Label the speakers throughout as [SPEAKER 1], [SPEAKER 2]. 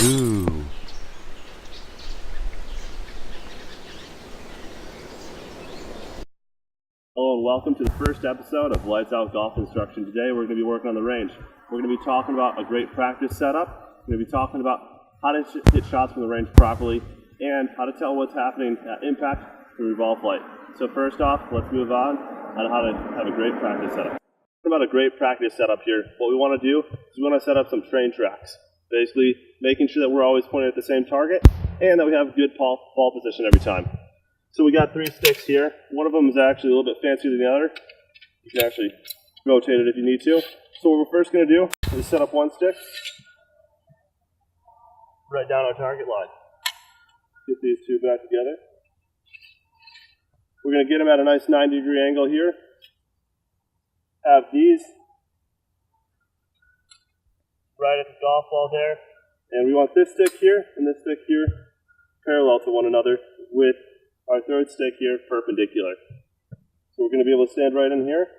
[SPEAKER 1] Ooh.
[SPEAKER 2] Hello and welcome to the first episode of Lights Out Golf Instruction. Today we're going to be working on the range. We're going to be talking about a great practice setup. We're going to be talking about how to hit shots from the range properly and how to tell what's happening at impact through ball flight. So first off, let's move on how to have a great practice setup. About a great practice setup here, what we want to do is we want to set up some train tracks. Basically making sure that we're always pointing at the same target and that we have good ball position every time. So we got 3 sticks here. One of them is actually a little bit fancier than the other. You can actually rotate it if you need to. So what we're first going to do is set up one stick right down our target line. Get these two back together. We're going to get them at a nice 90-degree angle here. Have these right at the golf ball there. And we want this stick here and this stick here parallel to one another with our third stick here perpendicular. So we're going to be able to stand right in here,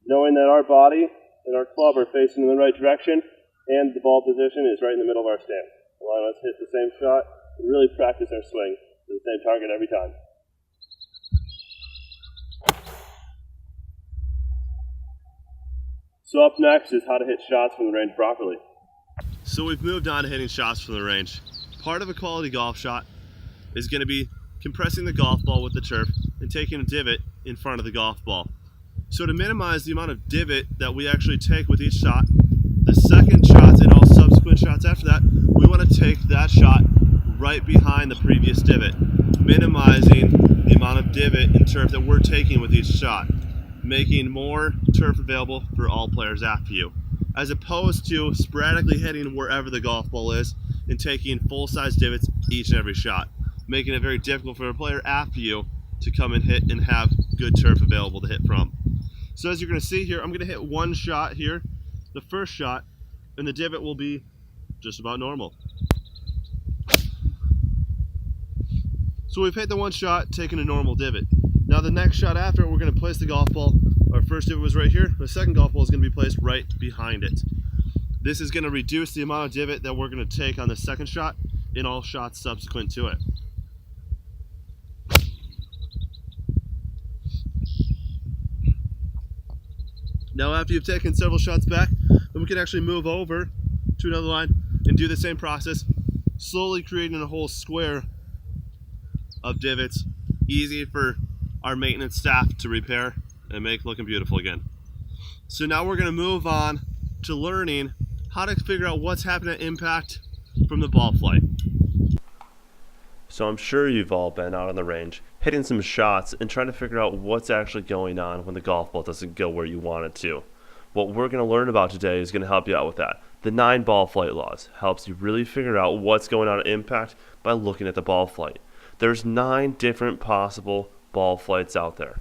[SPEAKER 2] knowing that our body and our club are facing in the right direction and the ball position is right in the middle of our stance, allowing us to hit the same shot and really practice our swing to the same target every time. So up next is how to hit shots from the range properly.
[SPEAKER 3] So we've moved on to hitting shots from the range. Part of a quality golf shot is going to be compressing the golf ball with the turf and taking a divot in front of the golf ball. So to minimize the amount of divot that we actually take with each shot, the second shots and all subsequent shots after that, we want to take that shot right behind the previous divot, minimizing the amount of divot in turf that we're taking with each shot, making more turf available for all players after you, as opposed to sporadically hitting wherever the golf ball is and taking full-size divots each and every shot, making it very difficult for a player after you to come and hit and have good turf available to hit from. So as you're going to see here, I'm going to hit one shot here, the first shot, and the divot will be just about normal. So we've hit the one shot, taking a normal divot. Now the next shot after, we're going to place the golf ball. Our first divot was right here. The second golf ball is going to be placed right behind it. This is going to reduce the amount of divot that we're going to take on the second shot in all shots subsequent to it. Now after you've taken several shots back, then we can actually move over to another line and do the same process, slowly creating a whole square of divots, easy for our maintenance staff to repair and make looking beautiful again. So now we're going to move on to learning how to figure out what's happening at impact from the ball flight. So I'm sure you've all been out on the range hitting some shots and trying to figure out what's actually going on when the golf ball doesn't go where you want it to. What we're going to learn about today is going to help you out with that. The 9 ball flight laws helps you really figure out what's going on at impact by looking at the ball flight. There's 9 different possible ball flights out there.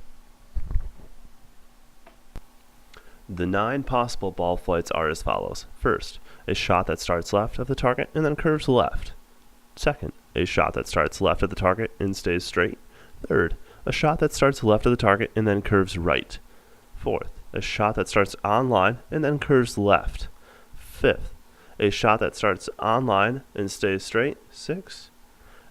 [SPEAKER 3] The 9 possible ball flights are as follows. First, a shot that starts left of the target and then curves left. Second, a shot that starts left of the target and stays straight. Third, a shot that starts left of the target and then curves right. Fourth, a shot that starts on line and then curves left. Fifth, a shot that starts on line and stays straight. Sixth,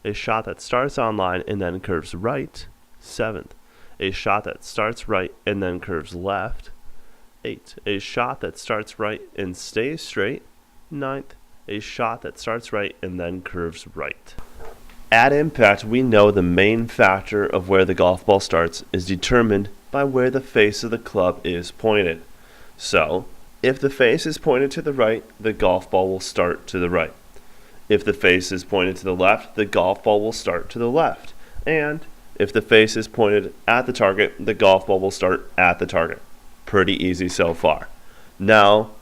[SPEAKER 3] a shot that starts on line and then curves right. Seventh, a shot that starts right and then curves left. 8, a shot that starts right and stays straight. 9th, a shot that starts right and then curves right. At impact, we know the main factor of where the golf ball starts is determined by where the face of the club is pointed. So, if the face is pointed to the right, the golf ball will start to the right. If the face is pointed to the left, the golf ball will start to the left. And if the face is pointed at the target, the golf ball will start at the target. Pretty easy so far. Now,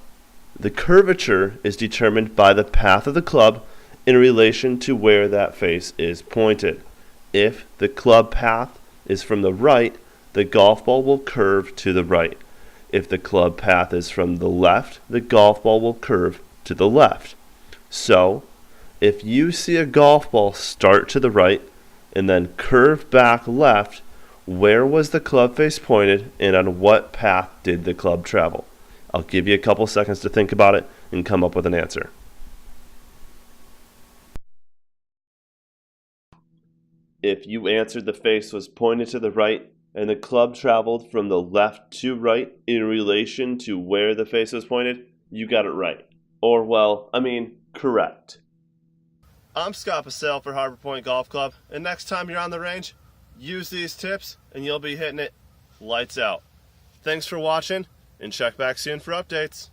[SPEAKER 3] the curvature is determined by the path of the club in relation to where that face is pointed. If the club path is from the right, the golf ball will curve to the right. If the club path is from the left, the golf ball will curve to the left. So, if you see a golf ball start to the right and then curve back left, where was the club face pointed and on what path did the club travel? I'll give you a couple seconds to think about it and come up with an answer. If you answered the face was pointed to the right and the club traveled from the left to right in relation to where the face was pointed, you got it right. Or, correct. I'm Scott Passell for Harbor Point Golf Club, and next time you're on the range, use these tips and you'll be hitting it lights out. Thanks for watching, and check back soon for updates.